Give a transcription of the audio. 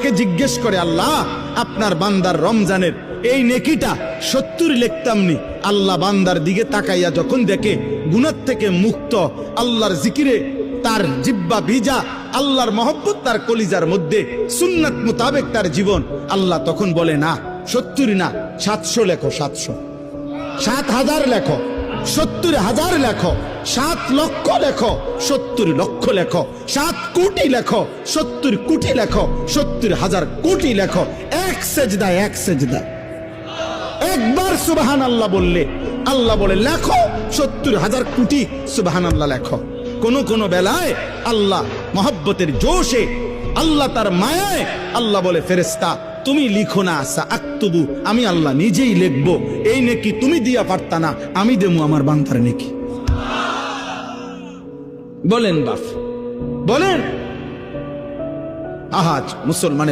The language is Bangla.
আল্লাহকে জিজ্ঞেস করে, আল্লাহ আপনার বান্দার রমজানের এই নেকিটা 70 লিখতামনি। আল্লাহ বান্দার দিকে তাকাইয়া যখন দেখে গুনাহ থেকে মুক্ত, আল্লাহর জিকিরে তার জিহ্বা ভিজা, আল্লাহর মহব্বত তার কলিজার মধ্যে, সুন্নাত মোতাবেক তার জীবন, আল্লাহ তখন বলে না 70 না 700 লেখো, 700, 7,000 লেখো, 70,000 লেখো, 7 লক্ষ লেখো, 70 লক্ষ লেখো, 7 কোটি লেখো, 70 কোটি লেখো, 70,000 কোটি লেখো। এক সেজদায়, এক সেজদায় একবার সুবহানাল্লাহ বললে আল্লাহ বলে লেখো 70,000 কোটি সুবহানাল্লাহ লেখো। কোন বেলায় আল্লাহ মহব্বতের জোশে, আল্লাহ তার মায়ায় আল্লাহ বলে, ফেরেশতা তুমি লিখো না, আকতুবু, আমি আল্লাহ নিজেই লিখবো। এই নেকি তুমি দিয়া পারতা না, আমি দেবো আমার বান্দার নেকি। বলেন বাপ, বলেন। আহাজ মুসলমানের